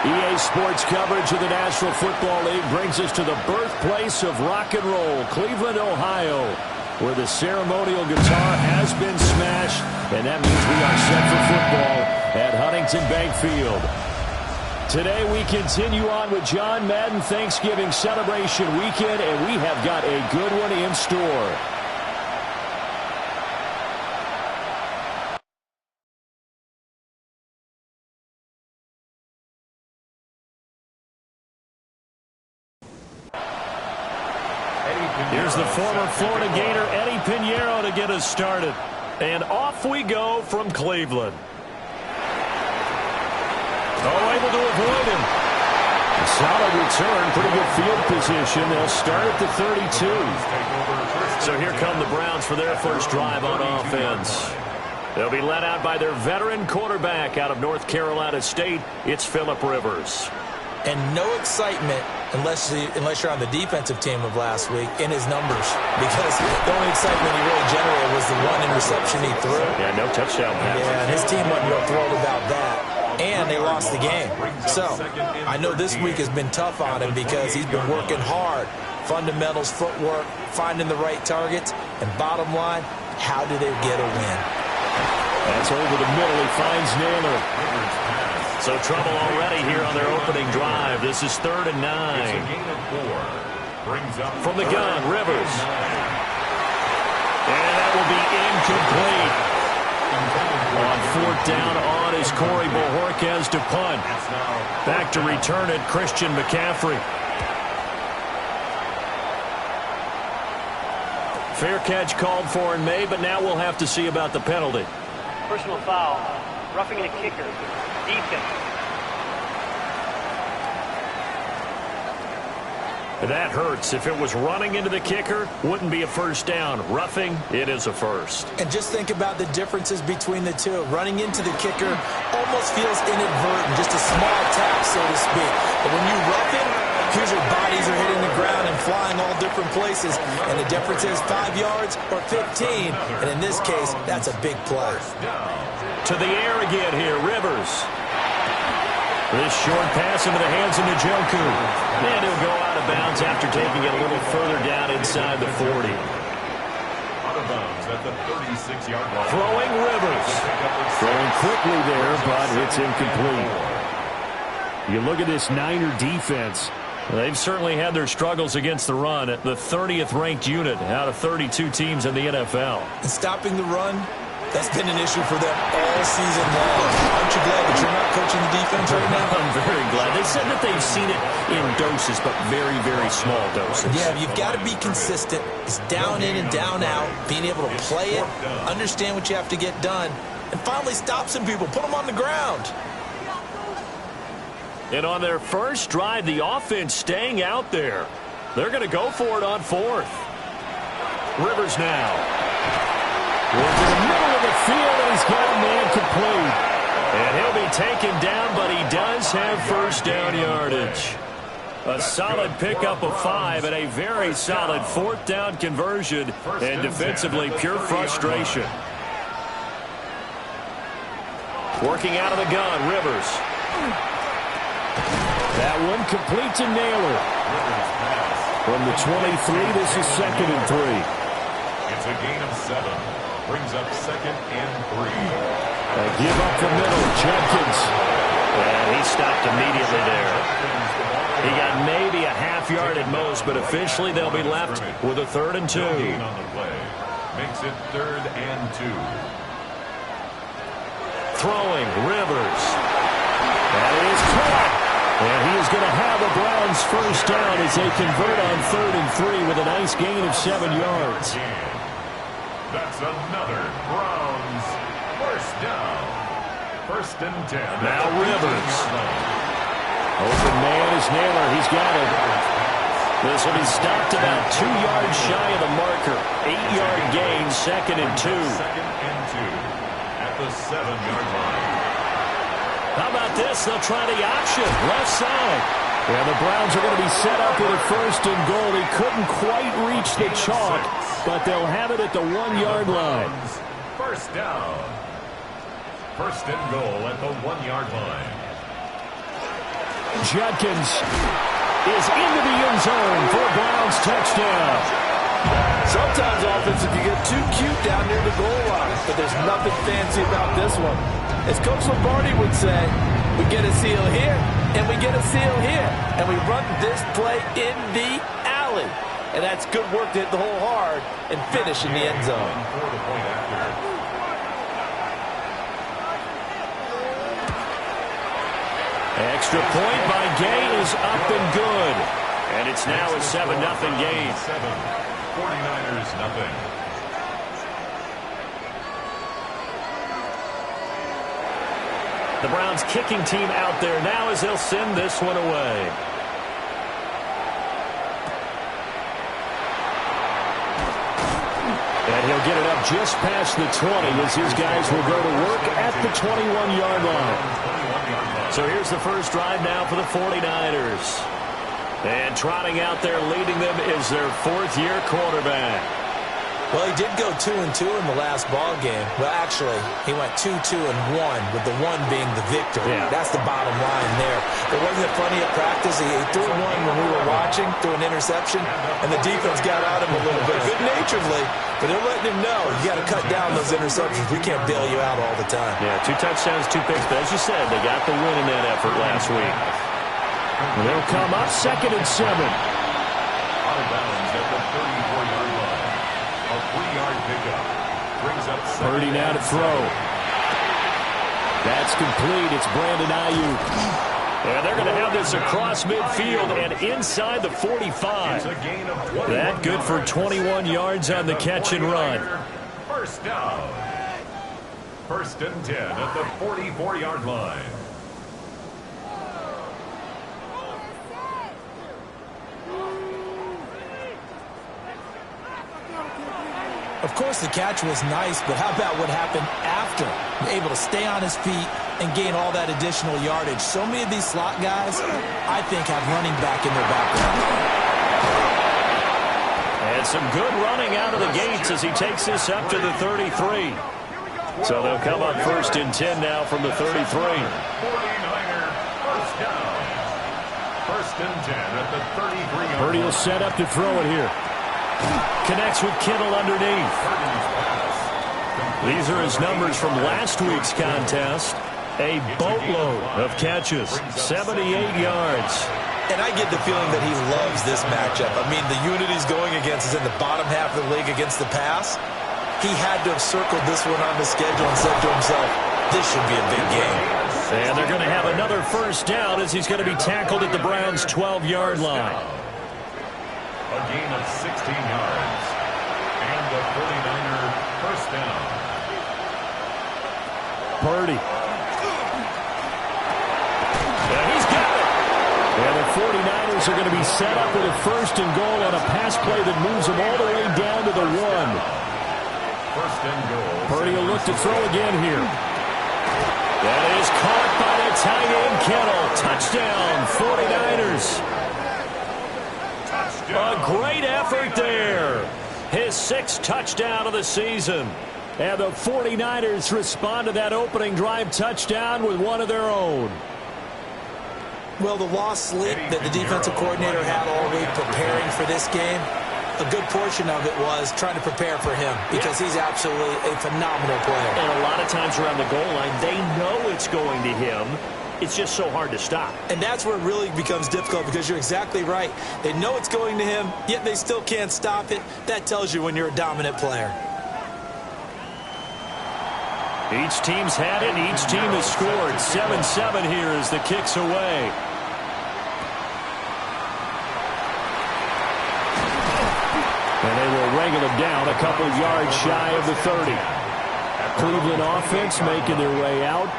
EA Sports coverage of the National Football League brings us to the birthplace of rock and roll, Cleveland, Ohio, where the ceremonial guitar has been smashed, and that means we are set for football at Huntington Bank Field. Today we continue on with John Madden Thanksgiving celebration weekend, and we have got a good one in store. Here's the former Florida Gator Eddie Pinheiro to get us started. And off we go from Cleveland. Oh, able to avoid him. A solid return, pretty good field position. They'll start at the 32. So here come the Browns for their first drive on offense. They'll be led out by their veteran quarterback out of North Carolina State. It's Phillip Rivers. And no excitement unless you're on the defensive team of last week in his numbers, because the only excitement he really generated was the one interception he threw. Yeah, no touchdown pass. Yeah, and his team wasn't real thrilled about that, and they lost the game. So I know this week has been tough on him because he's been working hard. Fundamentals, footwork, finding the right targets, and bottom line, how do they get a win? That's over the middle. He finds Naylor. So trouble already here on their opening drive. This is 3rd and 9. From the gun, Rivers. And that will be incomplete. On 4th down on is Corey Bojorquez to punt. Back to return it, Christian McCaffrey. Fair catch called for and made, but now we'll have to see about the penalty. Personal foul, roughing a kicker. Defense. That hurts. If it was running into the kicker, wouldn't be a first down. Roughing, it is a first. And just think about the differences between the two. Running into the kicker almost feels inadvertent, just a small tap, so to speak. But when you rough it, here's your bodies are hitting the ground and flying all different places. And the difference is 5 yards or 15. And in this case, that's a big play. To the air again here, Rivers. This short pass into the hands of Njoku. And he'll go out of bounds after taking it a little further down inside the 40. Out of bounds at the 36-yard line. Throwing Rivers. Throwing quickly there, but it's incomplete. You look at this Niner defense. They've certainly had their struggles against the run. At the 30th ranked unit out of 32 teams in the NFL. And stopping the run, that's been an issue for them all season long. Aren't you glad that you're not coaching the defense right now? I'm very glad. They said that they've seen it in doses, but very, very small doses. Yeah, you've got to be consistent. It's down in and down out, being able to play it, understand what you have to get done, and finally stop some people, put them on the ground. And on their first drive, the offense staying out there. They're going to go for it on 4th. Rivers now. Towards the middle of the field, and he's got a man complete. And he'll be taken down, but he does have first down yardage. A solid pickup of 5 and a very solid 4th down conversion. And defensively, pure frustration. Working out of the gun, Rivers. That one complete to Naylor. From the 23, this is 2nd and 3. It's a gain of 7. Brings up 2nd and 3. Give up the middle, Jenkins. And he stopped immediately there. He got maybe a half yard at most, but officially they'll be left with a 3rd and 2. Gain on the play. Makes it 3rd and 2. Throwing, Rivers. That is caught. And he is going to have the Browns first down as they convert on 3rd and 3 with a nice gain of 7 yards. That's another Browns first down. 1st and 10. Now Rivers. Open man is Naylor. He's got it. This will be stopped about 2 yards shy of the marker. 8-yard gain, 2nd and 2. 2nd and 2 at the 7-yard line. How about this? They'll try the option. Left side. Yeah, the Browns are going to be set up with a 1st and goal. He couldn't quite reach the chalk, but they'll have it at the 1-yard line. First down. 1st and goal at the 1-yard line. Judkins is into the end zone for a Browns touchdown. Sometimes offense, if you get too cute down near the goal line, but there's nothing fancy about this one. As Coach Lombardi would say, we get a seal here, and we get a seal here, and we run this play in the alley. And that's good work to hit the hole hard and finish in the end zone. Extra point by Gay is up and good. And it's now a 7-0 game. 49ers nothing. The Browns kicking team out there now as they'll send this one away. And he'll get it up just past the 20 as his guys will go to work at the 21-yard line. So here's the first drive now for the 49ers. And trotting out there leading them is their fourth-year quarterback. Well, he did go 2-2 in the last ball game. Well, actually, he went 2-2-1, with the one being the victory. Yeah. That's the bottom line there. But wasn't it funny at practice? He threw one when we were watching, threw an interception, and the defense got at him a little bit, good-naturedly. But they're letting him know, you got to cut down those interceptions. We can't bail you out all the time. Yeah, 2 touchdowns, 2 picks. But as you said, they got the win in that effort last week. And they'll come up 2nd and 7. Out of bounds at the 34-yard line. A 3-yard pickup. Brings up Purdy now to throw. That's complete. It's Brandon Ayuk. And they're going to have this across midfield and inside the 45. That good for 21 yards on the catch and run. First down. 1st and 10 at the 44-yard line. Of course, the catch was nice, but how about what happened after? Able to stay on his feet and gain all that additional yardage. So many of these slot guys, I think, have running back in their background. And some good running out of the gates as he takes this up to the 33. So they'll come up 1st and 10 now from the 33. 49er first down. 1st and 10 at the 33-yard line. Purdy will set up to throw it here. Connects with Kittle underneath. These are his numbers from last week's contest. A boatload of catches, 78 yards. And I get the feeling that he loves this matchup. I mean, the unit he's going against is in the bottom half of the league against the pass. He had to have circled this one on the schedule and said to himself, this should be a big game. And they're going to have another first down as he's going to be tackled at the Browns' 12-yard line. A gain of 16 yards. And the 49er first down. Purdy. Yeah, he's got it. And the 49ers are going to be set up with a 1st and goal on a pass play that moves them all the way down to the 1. 1st and goal. Purdy will look to throw again here. That is caught by the tight end Kittle. Touchdown, 49ers. A great effort there. His 6th touchdown of the season. And the 49ers respond to that opening drive touchdown with one of their own. Well, the lost sleep that the defensive coordinator had all week preparing for this game, a good portion of it was trying to prepare for him because he's absolutely a phenomenal player. And a lot of times around the goal line, they know it's going to him. It's just so hard to stop. And that's where it really becomes difficult because you're exactly right. They know it's going to him, yet they still can't stop it. That tells you when you're a dominant player. Each team's had it. Each team has scored. 7-7 here as the kick's away. And they will wrangle him down a couple yards shy of the 30. Cleveland offense making their way out.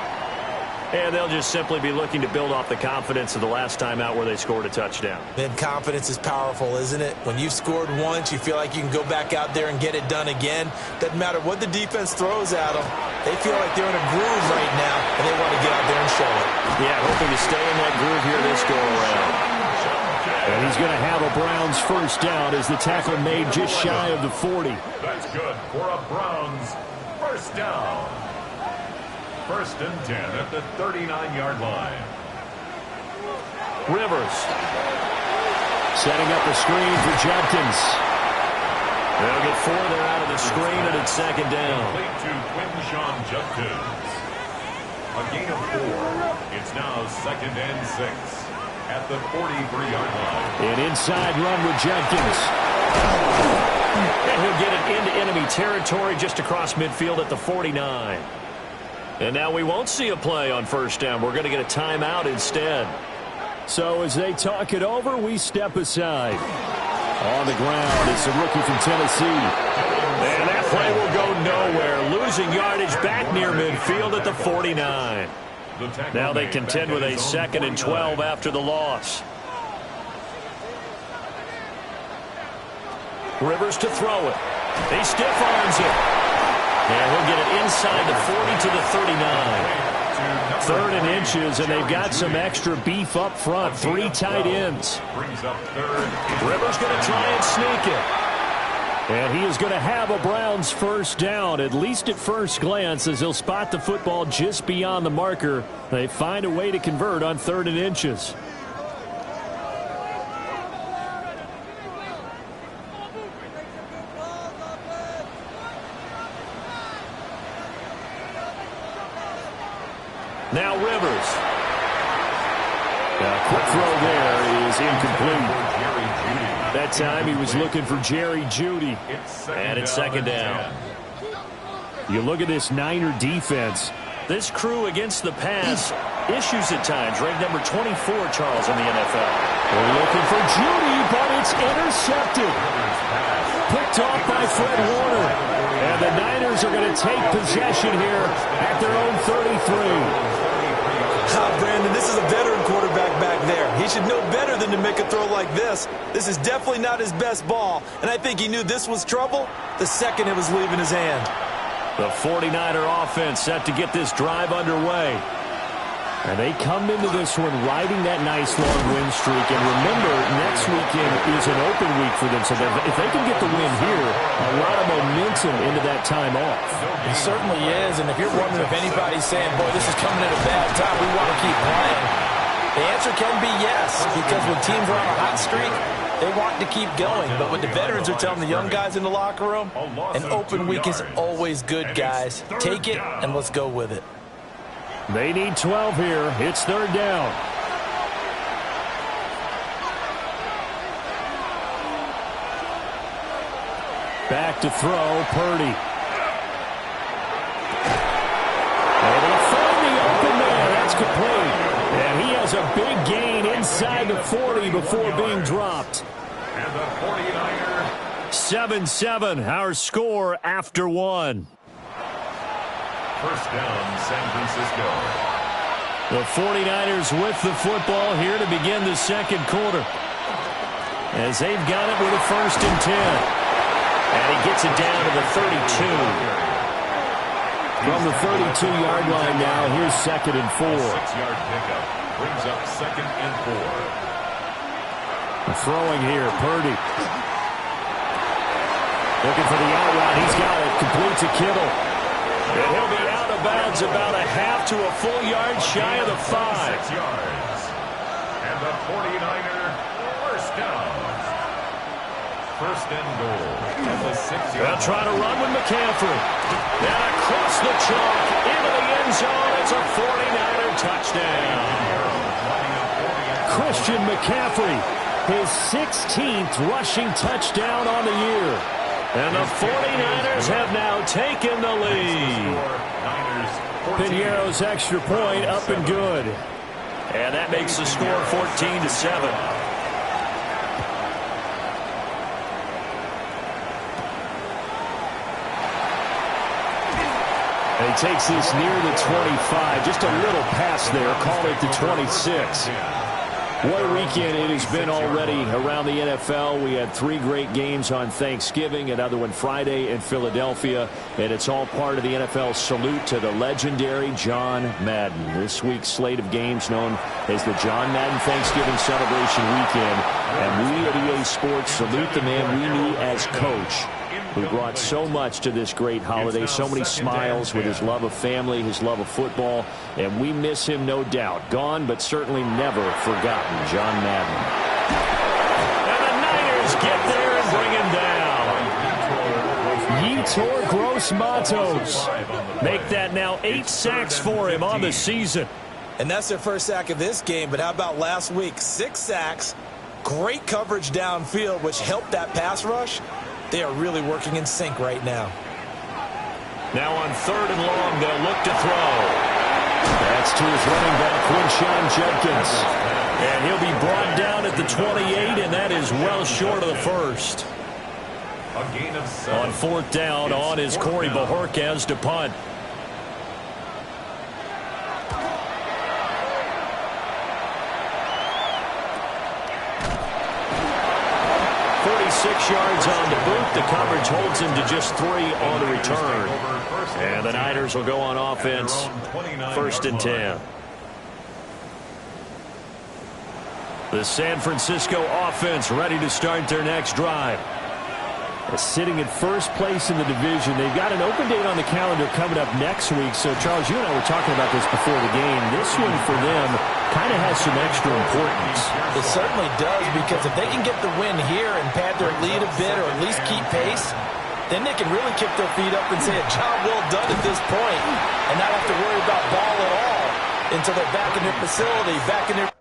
And they'll just simply be looking to build off the confidence of the last time out where they scored a touchdown. Then confidence is powerful, isn't it? When you've scored once, you feel like you can go back out there and get it done again. Doesn't matter what the defense throws at them. They feel like they're in a groove right now, and they want to get out there and show it. Yeah, hoping to stay in that groove here this go-around. And he's going to have a Browns first down as the tackle made just shy of the 40. That's good for a Browns first down. 1st and 10 at the 39-yard line. Rivers. Setting up the screen for Judkins. They'll get 4 there out of the screen, and it's second down. Complete to Quinshon Judkins. A gain of 4. It's now second and 6 at the 43-yard line. An inside run with Judkins. And he'll get it into enemy territory just across midfield at the 49. And now we won't see a play on first down. We're going to get a timeout instead. So as they talk it over, we step aside. On the ground, it's a rookie from Tennessee. And that play will go nowhere. Losing yardage back near midfield at the 49. Now they contend with a 2nd and 12 after the loss. Rivers to throw it. He stiff arms it. And he'll get it inside the 40 to the 39. 3rd and inches, and they've got some extra beef up front. 3 tight ends. Rivers going to try and sneak it. And he is going to have a Browns first down, at least at first glance, as he'll spot the football just beyond the marker. They find a way to convert on 3rd and inches. Now Rivers. A quick throw there is incomplete. That time he was looking for Jerry Jeudy. And it's second down. You look at this Niner defense. This crew against the pass issues at times. Ranked number 24, Charles, in the NFL. They're looking for Jeudy, but it's intercepted. Picked off by Fred Warner. And the Niners are going to take possession here at their own 33. Brandon, this is a veteran quarterback back there. He should know better than to make a throw like this. This is definitely not his best ball, and I think he knew this was trouble the second it was leaving his hand. The 49er offense set to get this drive underway. And they come into this one riding that nice long win streak. And remember, next weekend is an open week for them. So if they can get the win here, a lot of momentum into that time off. It certainly is. And if you're wondering if anybody's saying, boy, this is coming at a bad time, we want to keep playing, the answer can be yes. Because when teams are on a hot streak, they want to keep going. But what the veterans are telling the young guys in the locker room, an open week is always good, guys. Take it and let's go with it. They need 12 here. It's 3rd down. Back to throw, Purdy. And he'll find the open man. That's complete. And he has a big gain inside the 40 before being dropped. And the 49er. 7-7, our score after 1. First down, San Francisco. The 49ers with the football here to begin the second quarter. As they've got it with a 1st and 10. And he gets it down to the 32. From the 32-yard line now, here's 2nd and 4. 6-yard pickup brings up 2nd and 4. Throwing here, Purdy. Looking for the out route. He's got it. Complete to Kittle. And he'll be out of bounds about a half to a full yard shy of the 5. 6 yards. And the 49er first down. 1st and goal at the 6-yard. They'll try to run with McCaffrey. And across the chalk into the end zone. It's a 49er touchdown. Christian McCaffrey, his 16th rushing touchdown on the year. And the 49ers have now taken the lead. Piñeiro's extra point up and good. And that makes the score 14-7. And he takes this near the 25. Just a little pass there. Call it the 26. What a weekend it has been already around the NFL. We had 3 great games on Thanksgiving, another one Friday in Philadelphia, and it's all part of the NFL salute to the legendary John Madden. This week's slate of games known as the John Madden Thanksgiving Celebration Weekend, and we at EA Sports salute the man we knew as coach. who brought so much to this great holiday, so many smiles with his love of family, his love of football, and we miss him, no doubt. Gone, but certainly never forgotten, John Madden. And the Niners get there and bring him down. Yetur Gross-Matos. Make that now 8 sacks for him on the season. And that's their first sack of this game, but how about last week? 6 sacks, great coverage downfield, which helped that pass rush. They are really working in sync right now. Now on 3rd and long, they'll look to throw. That's to his running back, Quinshon Judkins. And he'll be brought down at the 28, and that is well short of the first. A gain of 7. On 4th down, on is Corey Bojorquez to punt. 6 yards on the boot. The coverage holds him to just 3 on the return. And the Niners will go on offense. 1st and 10. The San Francisco offense ready to start their next drive. Sitting at first place in the division. They've got an open date on the calendar coming up next week. So, Charles, you and I were talking about this before the game. This one for them kind of has some extra importance. It certainly does, because if they can get the win here and pad their lead a bit or at least keep pace, then they can really kick their feet up and say a job well done at this point and not have to worry about ball at all until they're back in their facility, back in their...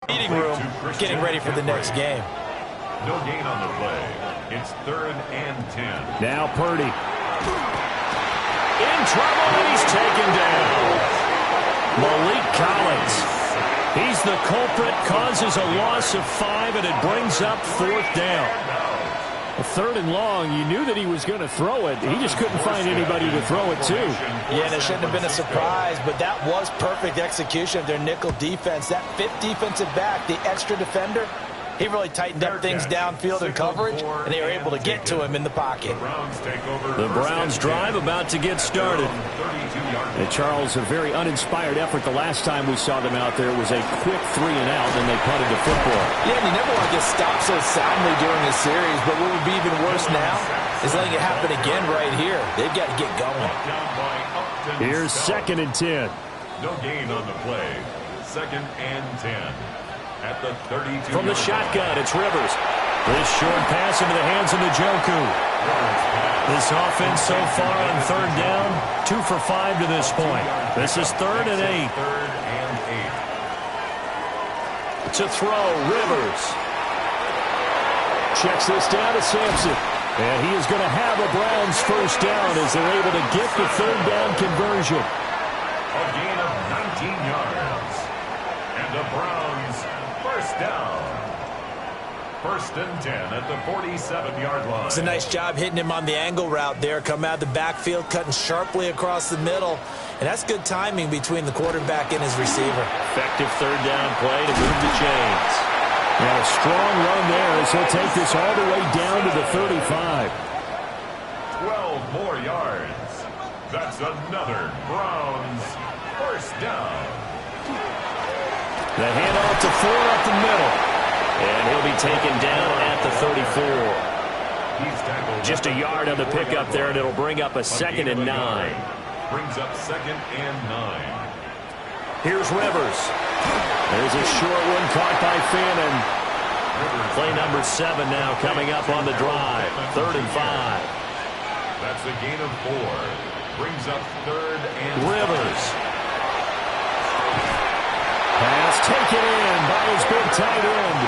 meeting room getting ready for the next game. No gain on the play. It's 3rd and 10. Now Purdy. In trouble, and he's taken down. Malik Collins. He's the culprit, causes a loss of 5, and it brings up 4th down. 3rd and long, you knew that he was going to throw it. He just couldn't find anybody to throw it to. Yeah, and it shouldn't have been a surprise, but that was perfect execution of their nickel defense. That 5th defensive back, the extra defender, he really tightened up things downfield in coverage, and they were able to get to him in the pocket. The Browns drive about to get started. And Charles, a very uninspired effort the last time we saw them out there. It was a quick 3 and out, and they punted the football. Yeah, and you never want to get stopped so soundly during a series, but what would be even worse now is letting it happen again right here. They've got to get going. Here's 2nd and 10. No gain on the play. 2nd and 10. At the 32. From the shotgun, it's Rivers. This short pass into the hands of Njoku. This offense so far on 3rd down, 2 for 5 to this point. This is 3rd and 8. 3rd and 8. To throw, Rivers. Checks this down to Sampson. And he is going to have a Browns first down as they're able to get the 3rd down conversion. A gain of 19 yards. And the Browns first down. 1st and 10 at the 47-yard line. It's a nice job hitting him on the angle route there. Come out of the backfield, cutting sharply across the middle. And that's good timing between the quarterback and his receiver. Effective 3rd down play to move the chains. And a strong run there as he'll take this all the way down to the 35. 12 more yards. That's another Browns first down. The handoff to Ford up the middle. And he'll be taken down at the 34. Just a yard on the pickup there, and it'll bring up a 2nd and 9. Brings up 2nd and 9. Here's Rivers. There's a short one caught by Fannin. Play number 7 now coming up on the drive. 3rd and 5. That's a gain of 4. Brings up 3rd and Rivers. Pass taken in by his big tight end.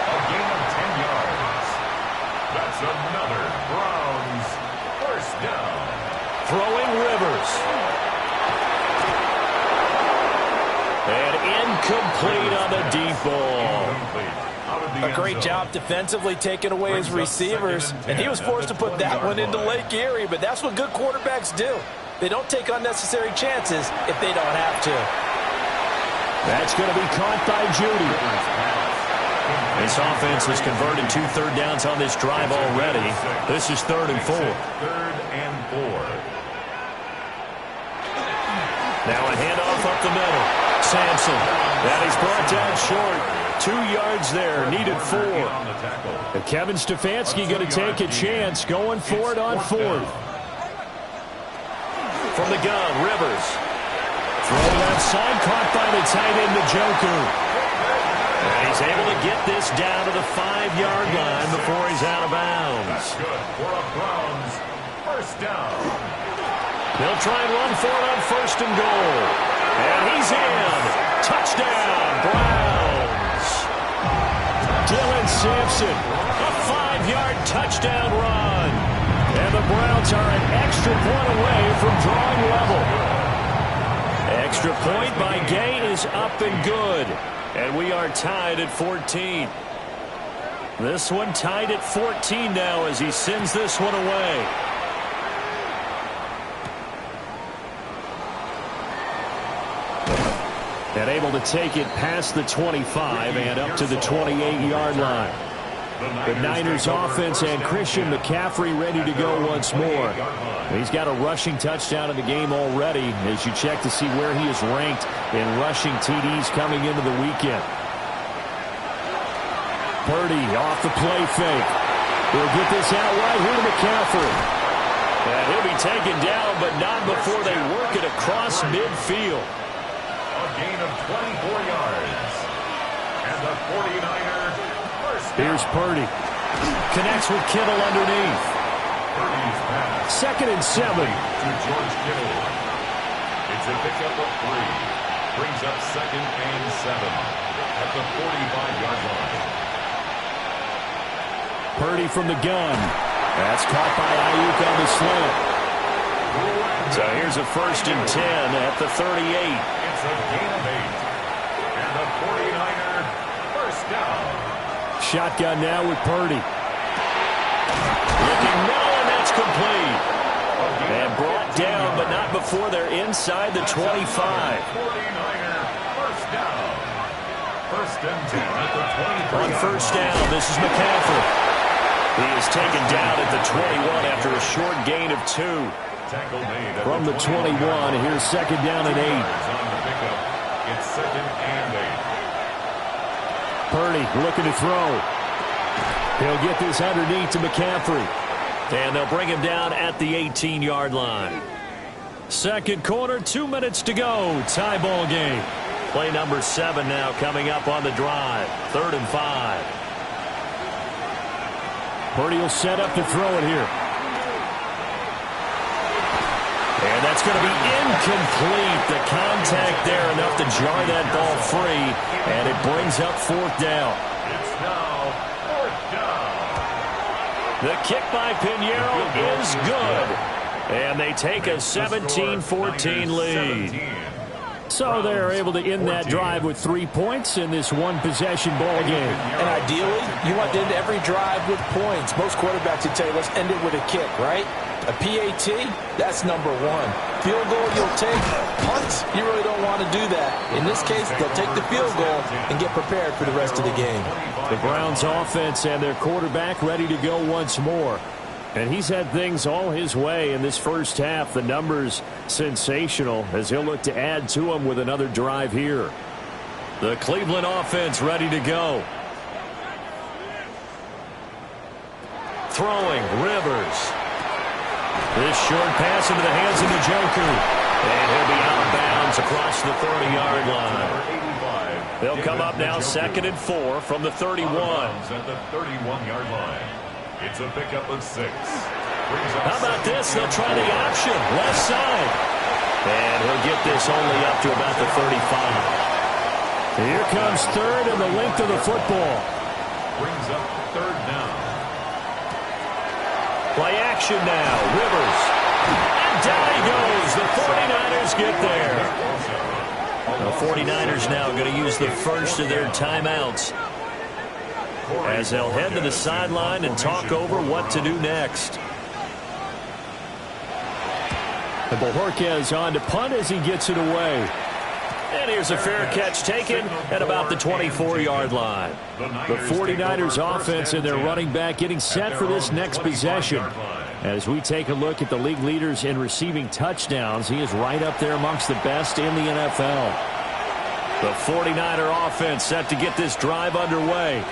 A gain of 10 yards. That's another Browns first down. Throwing Rivers. And incomplete on the deep ball. A great job defensively taking away his receivers, and he was forced to put that one into Lake Erie, but that's what good quarterbacks do. They don't take unnecessary chances if they don't have to. That's going to be caught by Judy. This offense has converted 2 third downs on this drive already. This is 3rd and 4. 3rd and 4. Now a handoff up the middle. Sampson. That is brought down short. 2 yards there. Needed 4. And Kevin Stefanski going to take a chance going for it on 4th. From the gun, Rivers. Thrown outside, caught by the tight end, Njoku. And he's able to get this down to the 5-yard line before he's out of bounds. That's good for a Browns first down. They'll try and run for it on 1st and goal. And he's in. Touchdown, Browns. Dylan Sampson, a 5-yard touchdown run. And the Browns are an extra point away from drawing level. Extra point by Gay is up and good. And we are tied at 14. This one tied at 14 now as he sends this one away. And able to take it past the 25 and up to the 28-yard line. The Niners offense and Christian McCaffrey ready to go once more. He's got a rushing touchdown in the game already as you check to see where he is ranked in rushing TDs coming into the weekend. Purdy off the play fake. He'll get this out right here to McCaffrey. And he'll be taken down, but not before they work it across midfield. A gain of 24 yards. And the 49er first down. Here's Purdy. Connects with Kittle underneath. Purdy's pass. 2nd and 7. To George Kittle. It's a pickup of 3. Brings up 2nd and 7 at the 45-yard line. Purdy from the gun. That's caught by Ayuk on the slant. So here's a 1st and 10 at the 38. It's a gain of 8. And the 49er first down. Shotgun now with Purdy. Looking middle, and that's complete. And brought down, but not before they're inside the 25. 49er first down. 1st and 10 at the 23. On 1st down, this is McCaffrey. He is taken down at the 21 after a short gain of 2. Tackle made at From the 21, here's 2nd down and 8. On the pickup. It's 2nd and 8. Purdy looking to throw. He'll get this underneath to McCaffrey. And they'll bring him down at the 18-yard line. 2nd quarter, 2 minutes to go. Tie ball game. Play number 7 now coming up on the drive. 3rd and 5. Purdy will set up to throw it here. And that's going to be incomplete. The contact there enough to jar that ball free. And it brings up 4th down. It's now 4th down. The kick by Pinheiro is good. And they take a 17-14 lead. So they're able to end that drive with 3 points in this one-possession ball game. And ideally, you want to end every drive with points. Most quarterbacks would tell you, let's end it with a kick, right? A PAT, that's number 1. Field goal, you'll take. Punts, you really don't want to do that. In this case, they'll take the field goal and get prepared for the rest of the game. The Browns offense and their quarterback ready to go once more. And he's had things all his way in this first half. The numbers sensational as he'll look to add to them with another drive here. The Cleveland offense ready to go. Throwing, Rivers. This short pass into the hands of Njoku. And he'll be out of bounds across the 30-yard line. They'll come up now 2nd and 4 from the 31. At the 31-yard line. It's a pickup of 6. How about this? They'll try the option. Left side. And he'll get this only up to about the 35. Here comes 3rd and the length of the football. Brings up 3rd down. Play action now. Rivers. And down he goes. The 49ers get there. The 49ers now going to use the first of their timeouts as they'll head to the sideline and talk over what to do next. And Bojorquez on to punt as he gets it away. And here's a fair catch taken at about the 24-yard line. The 49ers offense and their running back getting set for this next possession. As we take a look at the league leaders in receiving touchdowns, he is right up there amongst the best in the NFL. The 49er offense set to get this drive underway.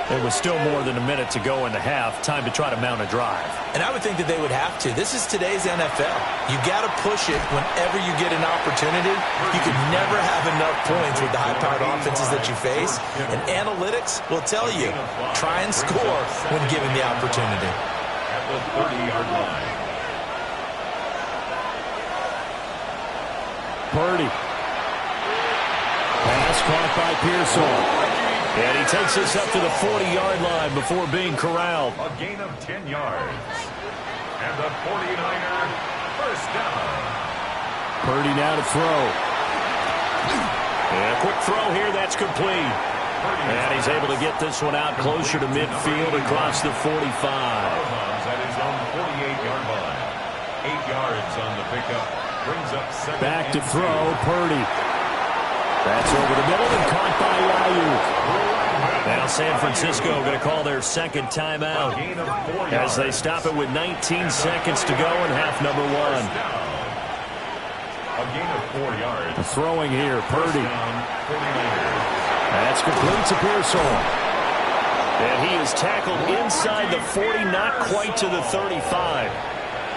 There was still more than a minute to go in the half. Time to try to mount a drive. And I would think that they would have to. This is today's NFL. You got to push it whenever you get an opportunity. You can never have enough points with the high-powered offenses that you face. And analytics will tell you, try and score when given the opportunity. At the 30-yard line. Purdy. Pass caught by Pearsall. And he takes this up to the 40-yard line before being corralled. A gain of 10 yards. And the 49er first down. Purdy now to throw. And a quick throw here. That's complete. And he's able to get this one out closer to midfield across the 45. At his own 48-yard line. 8 yards on the pickup. Brings up 2nd. Back to throw. Purdy. That's over the middle and caught by Aiyuk. Now San Francisco going to call their second timeout as they stop it with 19 seconds to go in half number 1. A gain of 4 yards. Throwing here, Purdy. That's complete to Pearsall. And he is tackled inside the 40, not quite to the 35.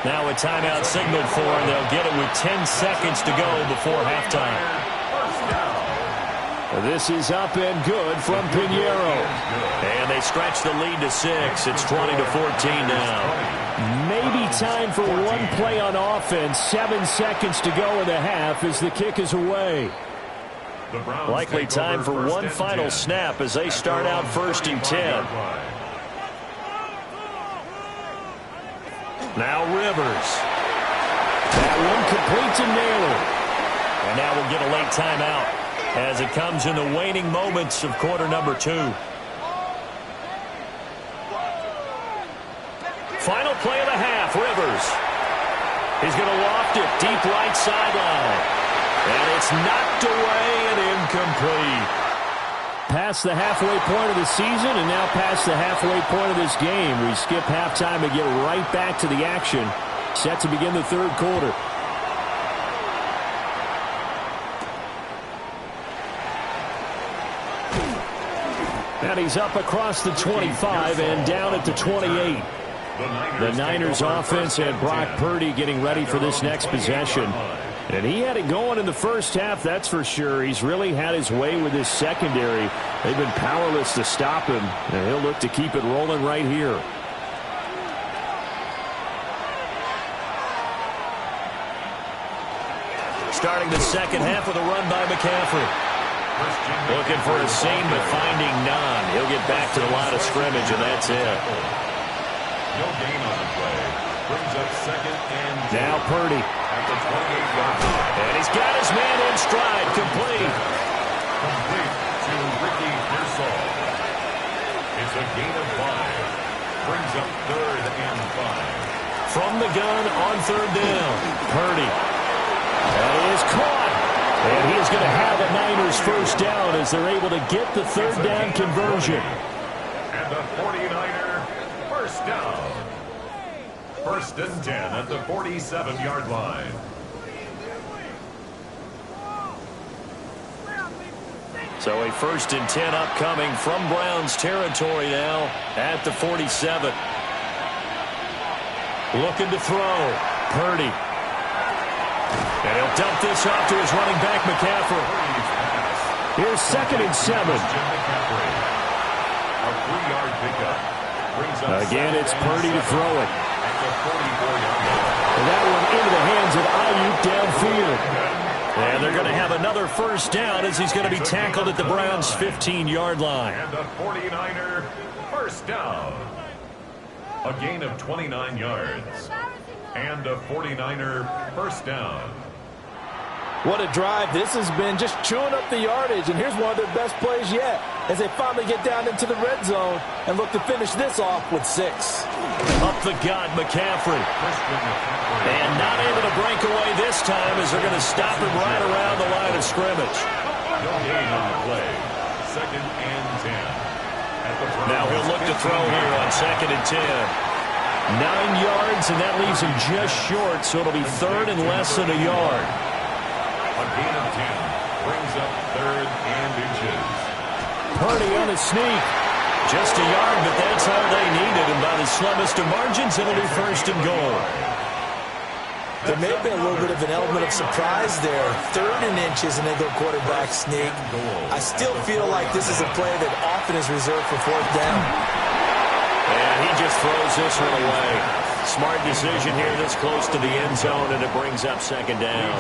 Now a timeout signaled for, and they'll get it with 10 seconds to go before halftime. This is up and good from Pinheiro. And they stretch the lead to 6. It's 20-14 now. Maybe time for one play on offense. 7 seconds to go in the half as the kick is away. Likely time for one final snap as they start out 1st and 10. Now Rivers. That one complete to Naylor. And now we'll get a late timeout as it comes in the waning moments of quarter number 2. Final play of the half, Rivers. He's going to loft it deep right sideline. And it's knocked away and incomplete. Past the halfway point of the season and now past the halfway point of this game. We skip halftime and get right back to the action. Set to begin the 3rd quarter. And he's up across the 25 and down at the 28. The Niners offense and Brock Purdy getting ready for this next possession. And he had it going in the first half, that's for sure. He's really had his way with his secondary. They've been powerless to stop him, and he'll look to keep it rolling right here. Starting the second half with a run by McCaffrey. Looking for a seam, but finding none. He'll get back to the line of scrimmage, and that's it. No gain on the play. Brings up 2nd and 10. Now Purdy. At the 28-yard line. And he's got his man in stride. Complete. Complete to Ricky Pearsall. It's a gain of 5. Brings up 3rd and 5. From the gun on 3rd down. Purdy. And he is caught. And he is going to have a Niners first down as they're able to get the 3rd down conversion. And the 49er first down. 1st and 10 at the 47-yard line. So a 1st and 10 upcoming from Browns territory now at the 47. Looking to throw. Purdy. And he'll dump this off to his running back, McCaffrey. Here's 2nd and 7. Jim McCaffrey. A 3-yard pickup. Brings up Again, it's Purdy to throw it. At the 44-yard line. And that one into the hands of Ayuk downfield. And they're going to have another first down as he's going to be tackled at the Browns' 15-yard line. And a 49er first down. A gain of 29 yards. And a 49er first down. What a drive this has been, just chewing up the yardage. And here's one of their best plays yet as they finally get down into the red zone and look to finish this off with 6. Up the gut, McCaffrey. And not able to break away this time as they're going to stop him right around the line of scrimmage. No gain on the play. 2nd and 10. Now he'll look to throw here on 2nd and 10. 9 yards, and that leaves him just short, so it'll be 3rd and less than a yard. A gain of 10 brings up 3rd and inches. Purdy on a sneak. Just a yard, but that's all they needed. And by the slimmest of margins, it'll be 1st and goal. There may have been a little bit of an element of surprise there. 3rd and inches, and they go quarterback sneak. I still feel like this is a play that often is reserved for 4th down. And he just throws this one away. Smart decision here this close to the end zone, and it brings up 2nd down.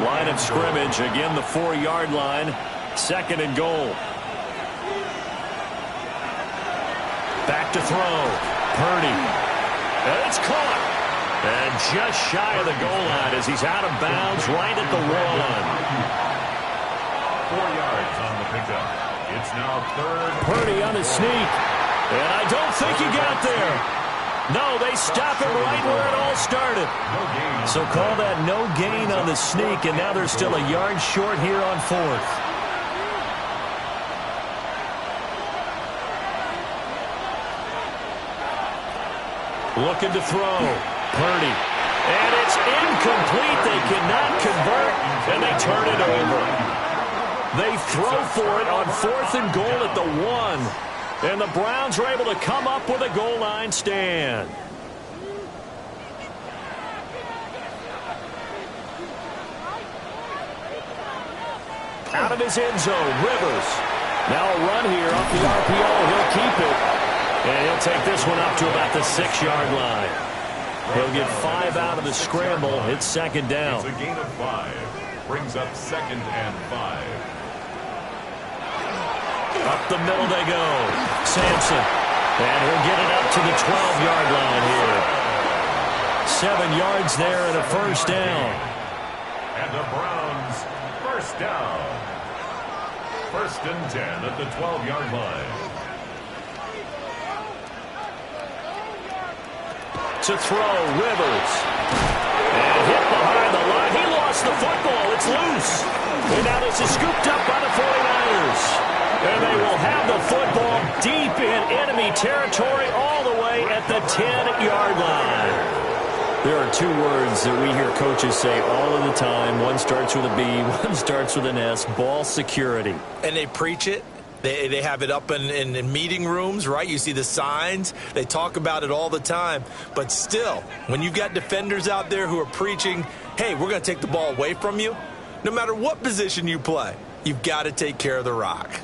Line of scrimmage, again the 4-yard line. 2nd and goal. Back to throw. Purdy. And it's caught. And just shy of the goal line as he's out of bounds right at the 1. 4 yards on the pickup. It's now 3rd. Purdy on his sneak. And I don't think he got there. No, they stop him right where it all started. So call that no gain on the sneak, and now they're still a yard short here on 4th. Looking to throw. Purdy. And it's incomplete. They cannot convert, and they turn it over. They throw for it on 4th and goal at the 1. And the Browns are able to come up with a goal line stand. Out of his end zone, Rivers. Now a run here off the RPO. He'll keep it. And he'll take this one up to about the 6-yard line. He'll get 5 out of the scramble. It's 2nd down. It's a gain of 5. Brings up 2nd and 5. Up the middle they go. Sampson. And he'll get it up to the 12-yard line here. 7 yards there and a first down. And the Browns first down. 1st and 10 at the 12-yard line. To throw, Rivers. And hit behind the line. He lost the football. It's loose. And now this is scooped up by the 49ers. And they will have the football deep in enemy territory all the way at the 10-yard line. There are 2 words that we hear coaches say all of the time. One starts with a B, one starts with an S. Ball security. And they preach it. They have it up in meeting rooms, right? You see the signs. They talk about it all the time. But still, when you've got defenders out there who are preaching, hey, we're going to take the ball away from you, no matter what position you play, you've got to take care of the rock.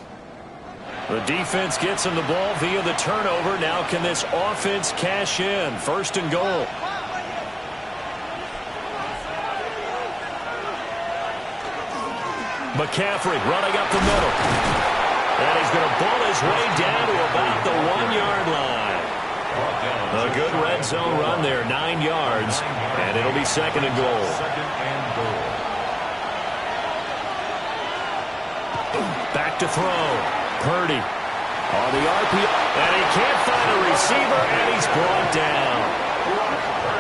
The defense gets him the ball via the turnover. Now can this offense cash in? 1st and goal. McCaffrey running up the middle. And he's going to bull his way down to about the 1-yard line. A good red zone run there, 9 yards. And it'll be 2nd and goal. 2nd and goal. Back to throw. Purdy on the RPO. And he can't find a receiver, and he's brought down.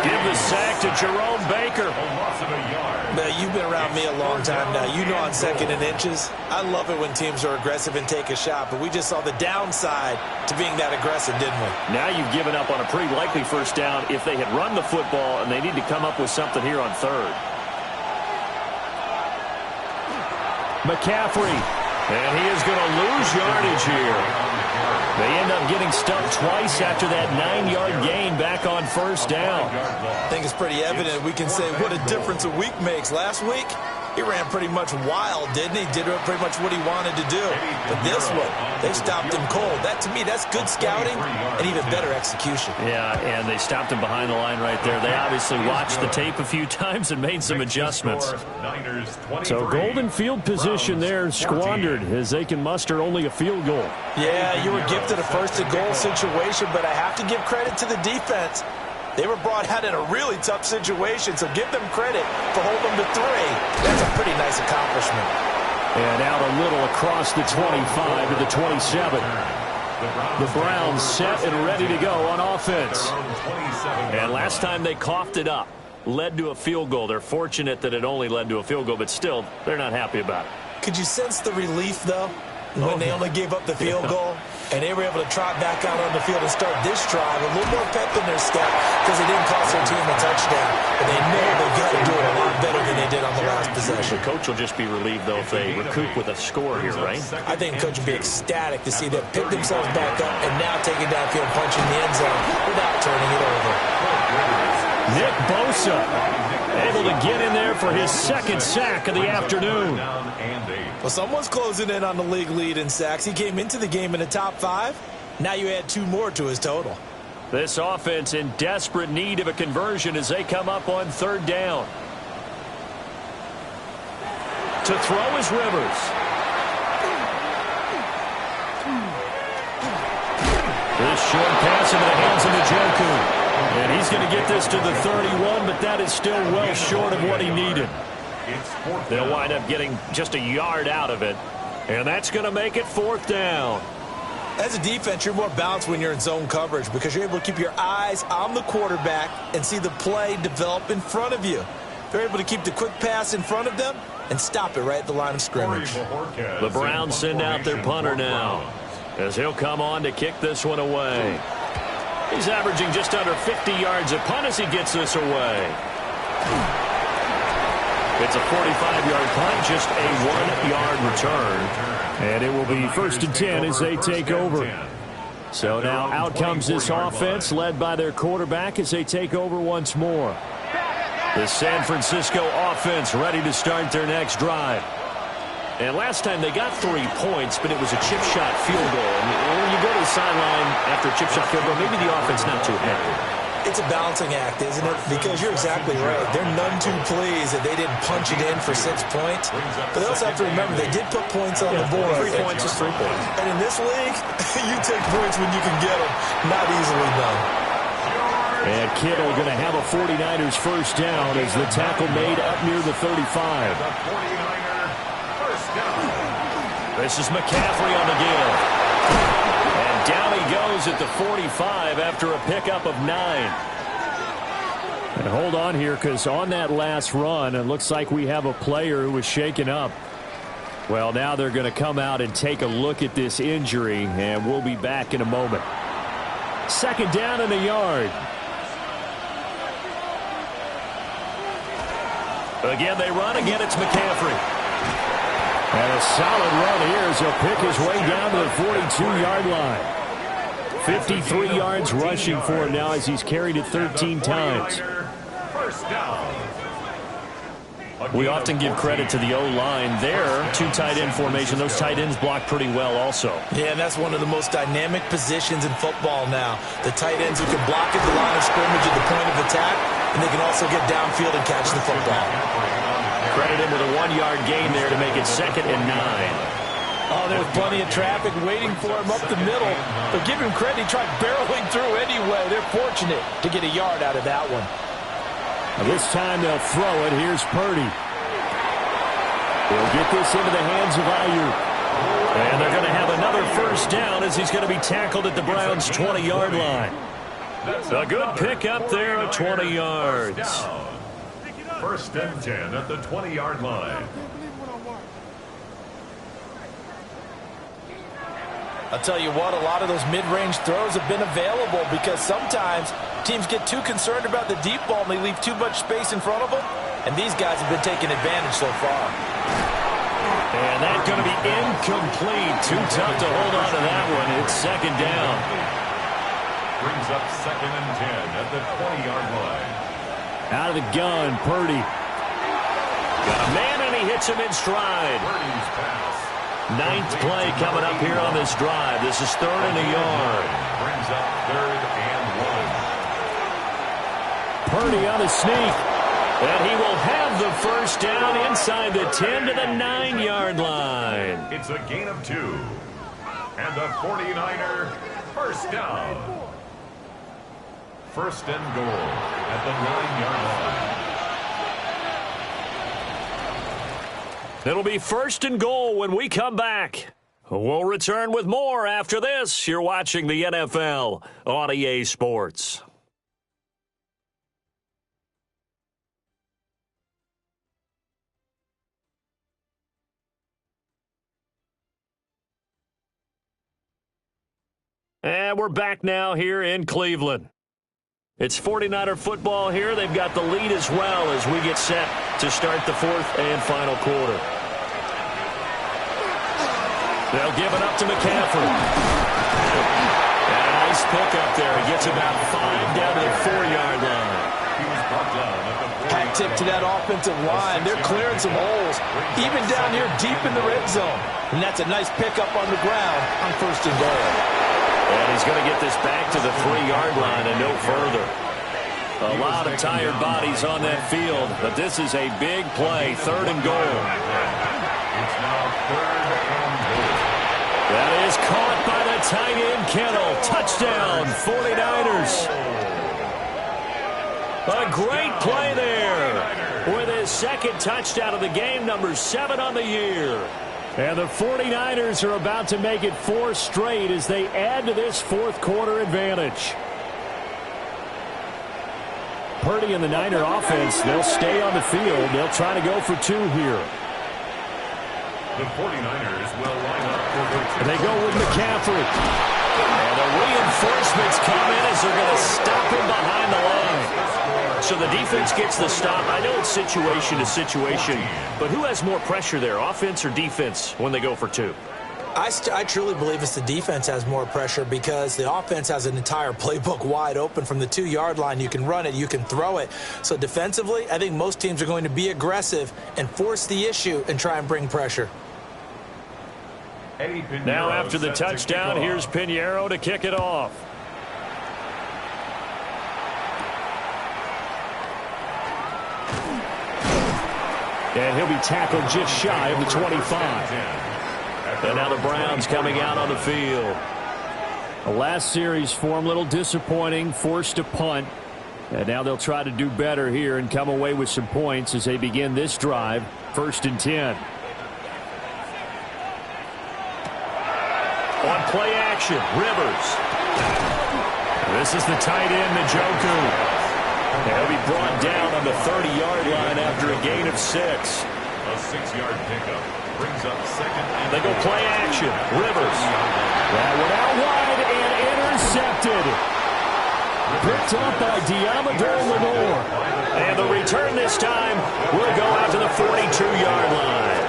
Give the sack to Jerome Baker. A loss of a yard. Now, you've been around me a long time now. You know on 2nd and inches, I love it when teams are aggressive and take a shot, but we just saw the downside to being that aggressive, didn't we? Now you've given up on a pretty likely first down if they had run the football, and they need to come up with something here on 3rd. McCaffrey, and he is going to lose yardage here. They end up getting stumped twice after that 9-yard gain back on first down. I think it's pretty evident. We can say what a difference a week makes. Last week, He ran pretty much wild, didn't he? Did pretty much what he wanted to do. But this one, they stopped him cold. That, to me, that's good scouting and even better execution. Yeah, and they stopped him behind the line right there. They obviously watched the tape a few times and made some adjustments. So golden field position there squandered as they can muster only a field goal. Yeah, you were gifted a first-and-goal situation, but I have to give credit to the defense. They were brought out in a really tough situation, so give them credit for holding them to 3. That's a pretty nice accomplishment. And out a little across the 25 to the 27. The Browns set and ready to go on offense. And last time they coughed it up, led to a field goal. They're fortunate that it only led to a field goal, but still, they're not happy about it. Could you sense the relief, though, when they only gave up the field goal? And they were able to trot back out on the field and start this drive. A little more pep in their step because they didn't cost their team a touchdown. But they know they've got to do it a lot better than they did on the last possession. The coach will just be relieved, though, if they recoup with a score here, right? I think the coach will be ecstatic to see them pick themselves back up and now take it downfield, punching the end zone without turning it over. Nick Bosa able to get in there for his second sack of the afternoon. Well, someone's closing in on the league lead in sacks. He came into the game in the top 5. Now you add 2 more to his total. This offense in desperate need of a conversion as they come up on 3rd down. To throw is Rivers. This short pass into the hands of Njoku. And he's going to get this to the 31, but that is still well short of what he needed. They'll wind up getting just a yard out of it. And that's going to make it 4th down. As a defense, you're more balanced when you're in zone coverage because you're able to keep your eyes on the quarterback and see the play develop in front of you. They're able to keep the quick pass in front of them and stop it right at the line of scrimmage. The Browns send out their punter now as he'll come on to kick this one away. He's averaging just under 50 yards a punt as he gets this away. It's a 45-yard punt, just a 1-yard return. And it will be 1st and 10 as they take over. So now out comes this offense led by their quarterback as they take over once more. The San Francisco offense ready to start their next drive. And last time they got 3 points, but it was a chip shot field goal. And when you go to the sideline after a chip shot field goal, maybe the offense not too happy. It's a balancing act, isn't it? Because you're exactly right. They're none too pleased that they didn't punch it in for 6 points. But they also have to remember they did put points on the board. 3 points is 3 points. And in this league, you take points when you can get them. Not easily done. And Kittle going to have a 49ers first down as the tackle made up near the 35. This is McCaffrey on the give. And down he goes at the 45 after a pickup of 9. And hold on here because on that last run, it looks like we have a player who was shaken up. Well, now they're going to come out and take a look at this injury, and we'll be back in a moment. 2nd down and a yard. Again, they run. Again, it's McCaffrey. And a solid run here as he'll pick his way down to the 42-yard line. 53 yards rushing for him now as he's carried it 13 times. We often give credit to the O-line there. 2 tight end formation. Those tight ends block pretty well also. Yeah, and that's one of the most dynamic positions in football now. The tight ends who can block at the line of scrimmage at the point of attack, and they can also get downfield and catch the football. Credit him with a 1-yard gain there to make it 2nd and 9. Oh, there's plenty of traffic waiting for him up the middle. But give him credit, he tried barreling through anyway. They're fortunate to get a yard out of that one. This time they'll throw it. Here's Purdy. They'll get this into the hands of Ayuk. And they're going to have another first down as he's going to be tackled at the Browns' 20-yard line. A good pickup there at 20 yards. 1st and 10 at the 20-yard line. I'll tell you what, a lot of those mid-range throws have been available because sometimes teams get too concerned about the deep ball and they leave too much space in front of them. And these guys have been taking advantage so far. And that's going to be incomplete. Too tough to hold on to that one. It's 2nd down. Brings up 2nd and 10 at the 20-yard line. Out of the gun, Purdy. Got a man, and he hits him in stride. Ninth play coming up here on this drive. This is 3rd and a yard. Brings up 3rd and 1. Purdy on a sneak. And he will have the first down inside the 10 to the 9-yard line. It's a gain of 2. And the 49er first down. First and goal at the 9-yard line. It'll be first and goal when we come back. We'll return with more after this. You're watching the NFL on EA Sports. And we're back now here in Cleveland. It's 49er football here. They've got the lead as well as we get set to start the 4th and final quarter. They'll give it up to McCaffrey. And a nice pickup there. He gets about 5 down to the 4-yard line. He was brought down at the 4. Hat tip to that offensive line. They're clearing some holes, even down here deep in the red zone. And that's a nice pickup on the ground on first and goal. And he's going to get this back to the 3-yard line and no further. A lot of tired bodies on that field, but this is a big play, 3rd and goal. It's now 3rd and goal. That is caught by the tight end, Kittle. Touchdown, 49ers. A great play there with his 2nd touchdown of the game, number 7 on the year. And the 49ers are about to make it 4 straight as they add to this 4th quarter advantage. Purdy and the Niner offense, they'll stay on the field. They'll try to go for 2 here. The 49ers will line up for the 2. They go with McCaffrey. And the reinforcements come in as they're going to stop him behind the line. So the defense gets the stop. I know it's situation to situation, but who has more pressure there, offense or defense, when they go for 2? I truly believe it's the defense has more pressure because the offense has an entire playbook wide open from the 2-yard line. You can run it, you can throw it. So defensively, I think most teams are going to be aggressive and force the issue and try and bring pressure. Now after the touchdown, here's Pinheiro to kick it off. And he'll be tackled just shy of the 25. And now the Browns coming out on the field. The last series for him, a little disappointing, forced to punt. And now they'll try to do better here and come away with some points as they begin this drive, 1st and 10. On play action, Rivers. This is the tight end, Njoku. And he'll be brought down on the 30-yard line after a gain of 6. A 6-yard pickup brings up 2nd. They go play action. Rivers. That one out wide and intercepted. Picked up by Diamador Lenore. And the return this time will go out to the 42-yard line.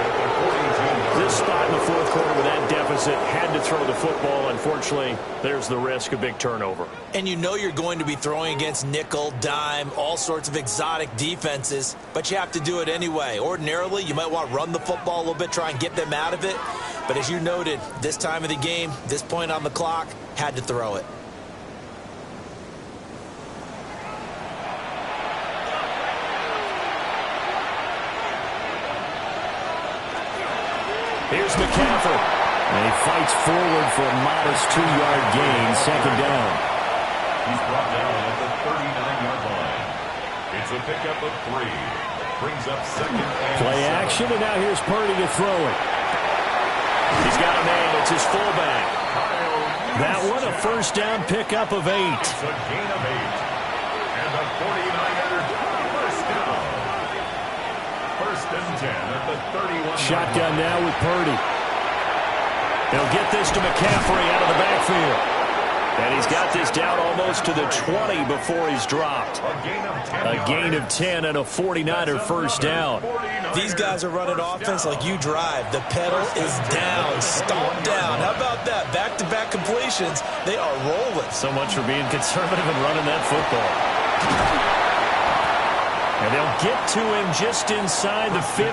This spot in the 4th quarter with that deficit had to throw the football. Unfortunately, there's the risk of big turnover. And you know you're going to be throwing against nickel, dime, all sorts of exotic defenses, but you have to do it anyway. Ordinarily, you might want to run the football a little bit, try and get them out of it. But as you noted, this time of the game, this point on the clock, had to throw it. Here's McCaffrey. And he fights forward for a modest 2-yard gain, 2nd down. He's brought down at the 39-yard line. It's a pickup of 3. Brings up 2nd and Play 7. action, and now here's Purdy to throw it. He's got a man. It's his fullback. That one, a first down pickup of 8. It's a gain of 8. And the 49ers first down. 1st and 10 at the 31. Shotgun now with Purdy. He'll get this to McCaffrey out of the backfield. And he's got this down almost to the 20 before he's dropped. A gain of 10 and a 49er first down. These guys are running offense like you drive. The pedal is down, stomp down. How about that? Back-to-back completions. They are rolling. So much for being conservative and running that football. And And they'll get to him just inside the 15.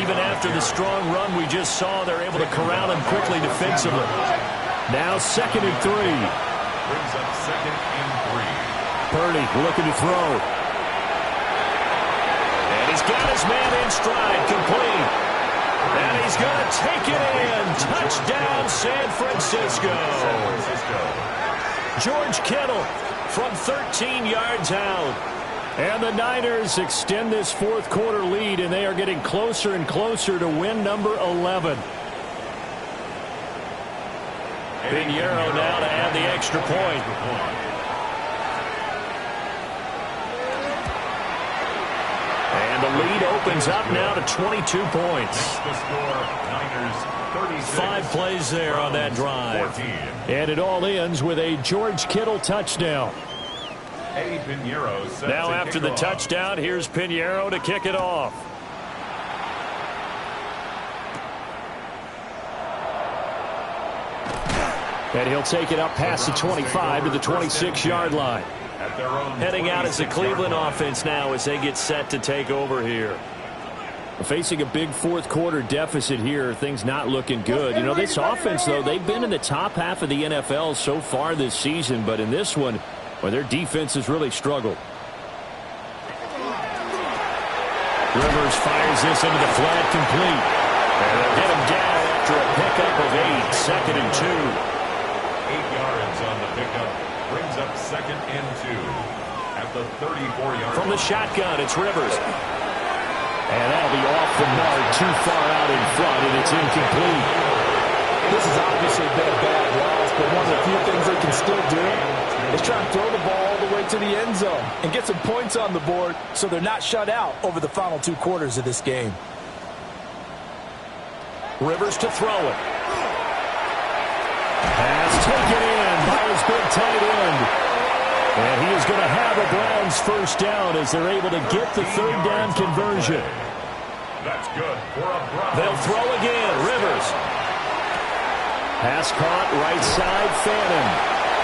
Even after the strong run we just saw, they're able to corral him quickly defensively. Now 2nd and 3. Brings up 2nd and 3. Purdy looking to throw. And he's got his man in stride, complete. And he's going to take it in. Touchdown, San Francisco. George Kittle from 13 yards out. And the Niners extend this fourth quarter lead, and they are getting closer and closer to win number 11. Pinheiro now to add the extra point. And the lead opens up now to 22 points. The score, Niners 36. 5 plays there on that drive. 14. And it all ends with a George Kittle touchdown. Pinheiro set Now to after kick the off. touchdown, here's Pinheiro to kick it off. And he'll take it up past the 25 to the 26-yard line. At their own Heading out as the 26-yard Cleveland line. offense now as they get set to take over here. Facing a big fourth quarter deficit here, things not looking good. You know, this offense, though, they've been in the top half of the NFL so far this season, but in this one, well, their defense has really struggled. Rivers fires this into the flat, complete. And they'll get him down after a pickup of 8, 2nd and 2. 8 yards on the pickup. Brings up 2nd and 2. At the 34-yard From the shotgun, it's Rivers. And that'll be off the mark, too far out in front, and it's incomplete. This has obviously been a bad loss, but one of the few things they can still do is try and throw the ball all the way to the end zone and get some points on the board so they're not shut out over the final 2 quarters of this game. Rivers to throw it. Pass taken in by his big tight end. And he is going to have a Browns first down as they're able to get the 3rd down conversion. That's good for a Browns. They'll throw again. Rivers. Pass caught right side, Fannin.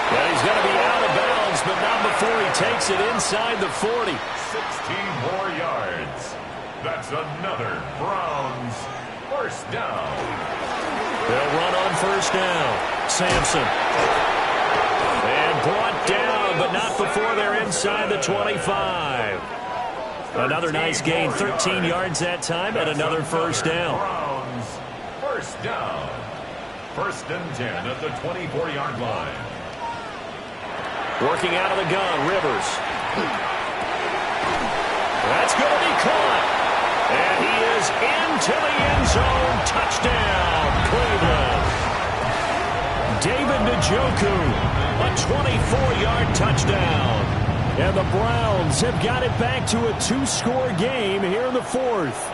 And he's going to be out of bounds, but not before he takes it inside the 40. 16 more yards. That's another Browns first down. They'll run on first down. Sampson. And brought down, but not before they're inside the 25. Another nice gain, 13 yards that time, and another first down. Browns first down. 1st and 10 at the 24-yard line. Working out of the gun, Rivers. That's going to be caught. And he is into the end zone. Touchdown, Cleveland. David Njoku, a 24-yard touchdown. And the Browns have got it back to a 2-score game here in the 4th.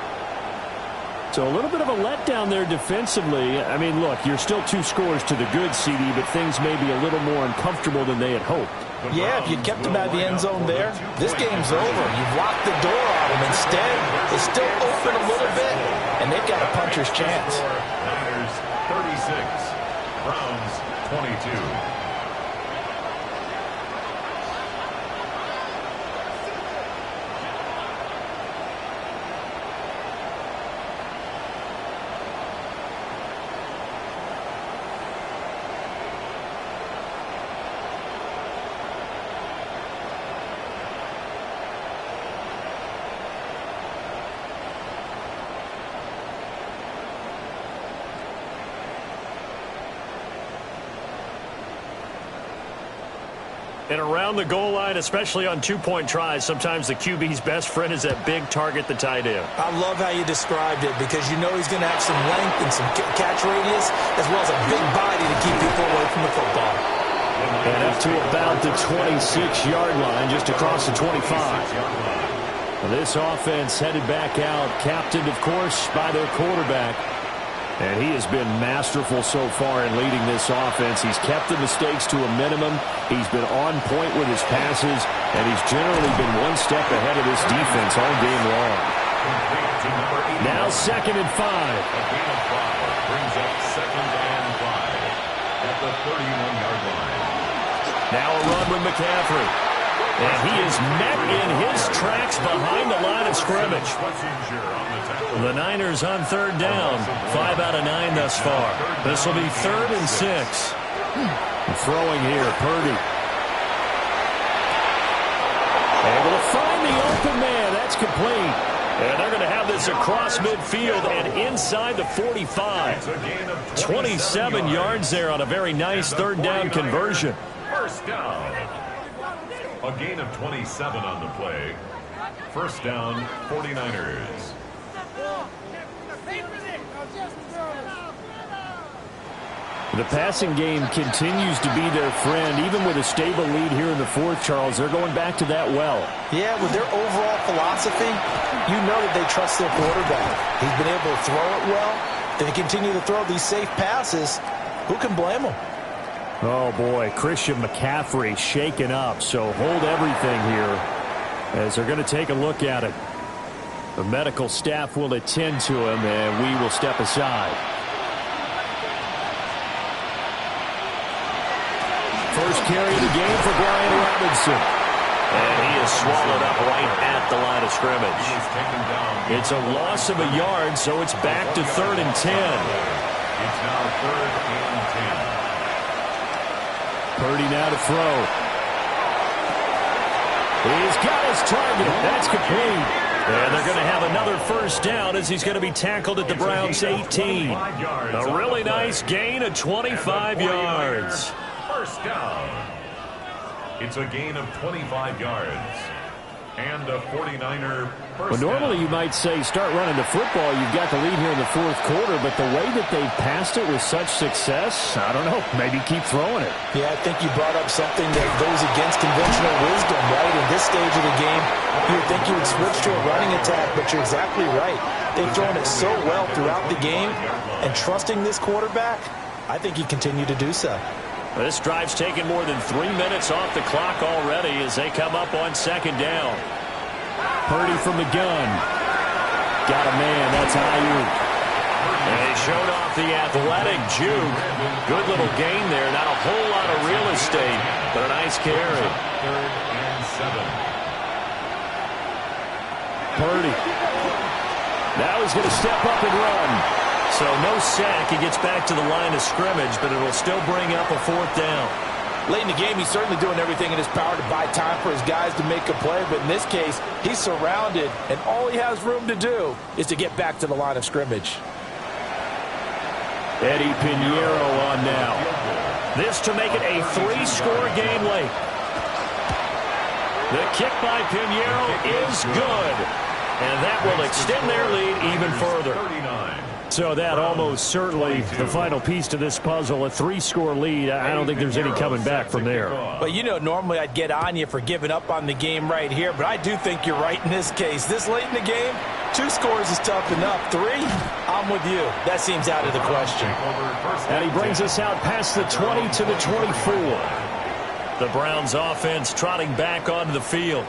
So a little bit of a letdown there defensively. I mean, look, you're still 2 scores to the good, CD, but things may be a little more uncomfortable than they had hoped. Yeah, if you kept him out of the end zone there, this game's over. You've locked the door on him. Instead, it's still open a little bit, and they've got a puncher's chance. Niners 36, Browns 22. And around the goal line, especially on 2-point tries, sometimes the QB's best friend is that big target, the tight end. I love how you described it because you know he's going to have some length and some catch radius as well as a big body to keep people away from the football. And up to about the 26-yard line, just across the 25. This offense headed back out, captained, of course, by their quarterback. And he has been masterful so far in leading this offense. He's kept the mistakes to a minimum. He's been on point with his passes, and he's generally been one step ahead of this defense all game long. Now 2nd and 5. A gain of 5 brings up 2nd and 5 at the 31-yard line. Now a run with McCaffrey. And he is met in his tracks behind the line of scrimmage. The Niners on third down. 5 out of 9 thus far. This will be 3rd and 6. Throwing here, Purdy. Able to find the open man. That's complete. And they're going to have this across midfield and inside the 45. 27 yards there on a very nice third down conversion. First down. A gain of 27 on the play. First down, 49ers. The passing game continues to be their friend. Even with a stable lead here in the fourth, Charles, they're going back to that well. Yeah, with their overall philosophy, you know that they trust their quarterback. He's been able to throw it well. They continue to throw these safe passes. Who can blame them? Oh, boy, Christian McCaffrey shaken up, so hold everything here as they're going to take a look at it. The medical staff will attend to him, and we will step aside. First carry of the game for Brian Robinson. And he is swallowed up right at the line of scrimmage. It's a loss of a yard, so it's back to 3rd and 10. It's now 3rd and 10. Purdy now to throw. He's got his target. That's complete. And they're going to have another first down as he's going to be tackled at the Browns' 18. A really nice gain of 25 yards. First down. It's a gain of 25 yards. And a 49er first Well, normally down. you might say start running the football. You've got the lead here in the fourth quarter, but the way that they've passed it with such success, I don't know, maybe keep throwing it. Yeah, I think you brought up something that goes against conventional wisdom, right? In this stage of the game, you would think you would switch to a running attack, but you're exactly right. They've thrown it so well throughout the game, and trusting this quarterback, I think he continued to do so. This drive's taken more than 3 minutes off the clock already as they come up on second down. Purdy from the gun. Got a man. That's Ayuk. And he showed off the athletic juke. Good little gain there. Not a whole lot of real estate, but a nice carry. 3rd and 7. Purdy. Now he's going to step up and run. So no sack. He gets back to the line of scrimmage, but it'll still bring up a fourth down. Late in the game, he's certainly doing everything in his power to buy time for his guys to make a play. But in this case, he's surrounded, and all he has room to do is to get back to the line of scrimmage. Eddie Pinheiro on now. This to make it a 3-score game late. The kick by Pinheiro is good. And that will extend their lead even further. 39. So that almost certainly the final piece to this puzzle, a 3-score lead. I don't think there's any coming back from there. But, you know, normally I'd get on you for giving up on the game right here, but I do think you're right in this case. This late in the game, 2 scores is tough enough. 3, I'm with you. That seems out of the question. And he brings us out past the 20 to the 24. The Browns offense trotting back onto the field.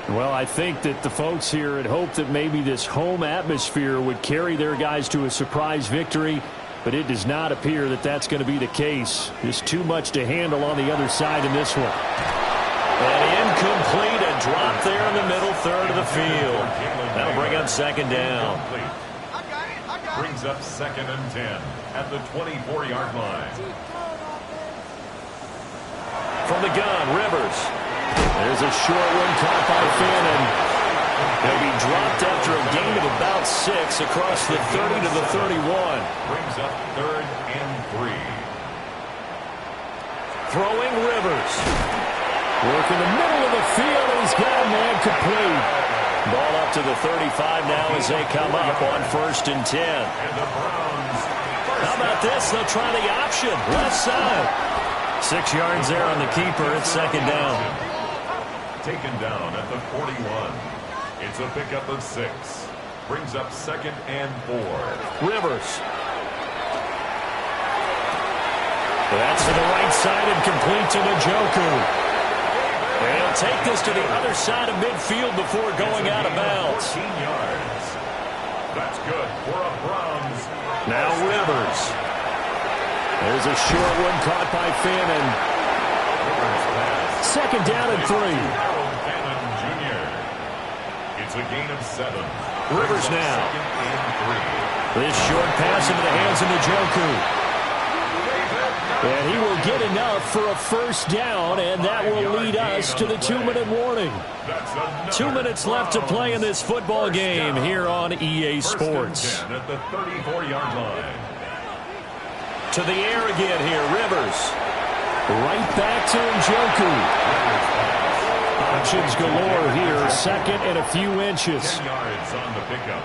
Well, I think that the folks here had hoped that maybe this home atmosphere would carry their guys to a surprise victory, but it does not appear that that's going to be the case. There's too much to handle on the other side in this one. And incomplete, a drop there in the middle third of the field. That'll bring up second down. Brings up 2nd and 10 at the 24-yard line. From the gun, Rivers. There's a short one caught by Fannin. He'll be dropped after a gain of about 6 across the 30 to the 31. Brings up 3rd and 3. Throwing Rivers. Work in the middle of the field, and he's got a man complete. Ball up to the 35 now as they come up on 1st and 10. And the Browns. How about this? They'll try the option. Left side. 6 yards there on the keeper. It's second down. Taken down at the 41. It's a pickup of 6. Brings up 2nd and 4. Rivers. That's to the right side and complete to Njoku. And he'll take this to the other side of midfield before going out of bounds. 14 yards. That's good for a Browns. Now Rivers. There's a short one caught by Fannin. Second down and 3. It's a gain of 7. Rivers now. 2nd and 3. This short pass into the hands of Njoku. And he will get enough for a first down, and that will lead us to the 2-minute warning. 2 minutes left to play in this football game here on EA Sports. First and 10 at the 34-yard line. To the air again here, Rivers. Right back to Njoku. Options galore here, 2nd and a few inches. 10 yards on the pickup.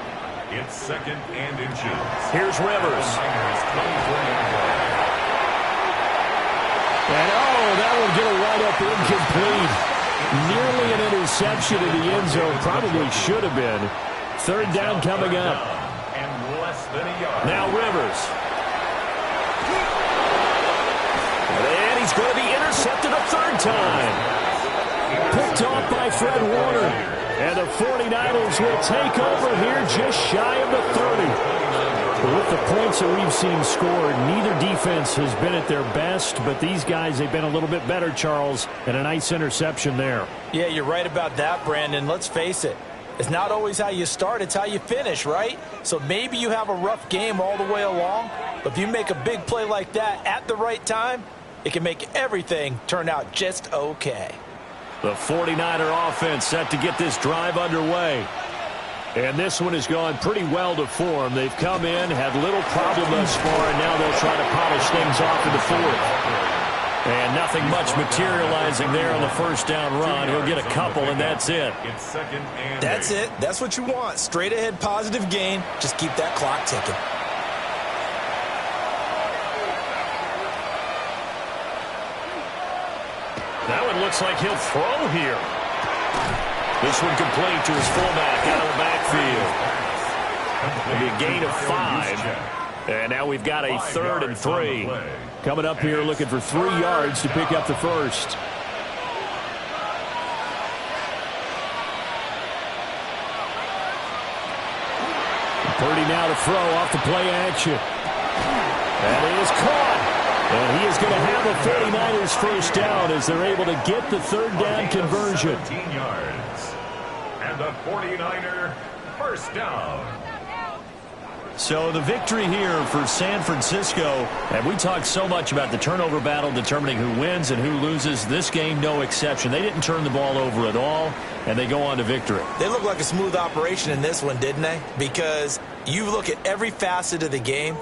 It's 2nd and inches. Here's Rivers. And that will get a right-up incomplete. Nearly an interception in the end zone. Probably should have been. 3rd down coming up. And less than a yard. Now Rivers. And he's going to be intercepted a 3rd time. Picked off by Fred Warner. And the 49ers will take over here just shy of the 30. With the points that we've seen scored, neither defense has been at their best, but these guys, they've been a little bit better, Charles, and a nice interception there. Yeah, you're right about that, Brandon. Let's face it. It's not always how you start, it's how you finish, right? So maybe you have a rough game all the way along, but if you make a big play like that at the right time, it can make everything turn out just okay. The 49er offense set to get this drive underway. And this one has gone pretty well to form. They've come in, had little problem thus far, and now they'll try to polish things off in the 4th. And nothing much materializing there on the first down run. He'll get a couple, and that's it. It's 2nd and That's it. That's what you want. Straight ahead positive gain. Just keep that clock ticking. That one looks like he'll throw here. This one complete to his fullback out of the backfield. It'll be a gain of 5. And now we've got a 3rd and 3. Coming up here looking for 3 yards to pick up the first. Purdy now to throw off the play action. And it is caught. And he is going to have the 49ers first down as they're able to get the 3rd down conversion. 17 yards. And the 49er first down. So the victory here for San Francisco, and we talked so much about the turnover battle determining who wins and who loses. This game, no exception. They didn't turn the ball over at all, and they go on to victory. They look like a smooth operation in this one, didn't they? Because you look at every facet of the game,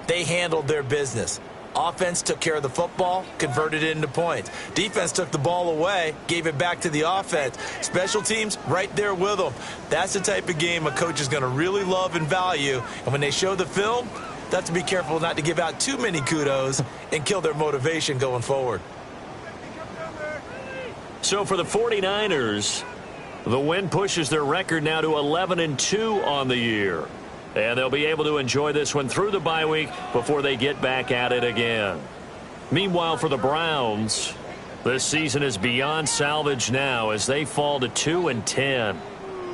they handled their business. Offense took care of the football, converted it into points. Defense took the ball away, gave it back to the offense. Special teams, right there with them. That's the type of game a coach is going to really love and value. And when they show the film, they have to be careful not to give out too many kudos and kill their motivation going forward. So for the 49ers, the win pushes their record now to 11-2 on the year. And they'll be able to enjoy this one through the bye week before they get back at it again. Meanwhile, for the Browns, this season is beyond salvage now as they fall to 2-10.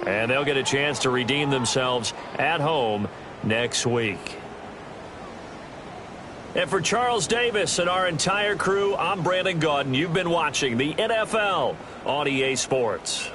And they'll get a chance to redeem themselves at home next week. And for Charles Davis and our entire crew, I'm Brandon Gaudin. You've been watching the NFL on EA Sports.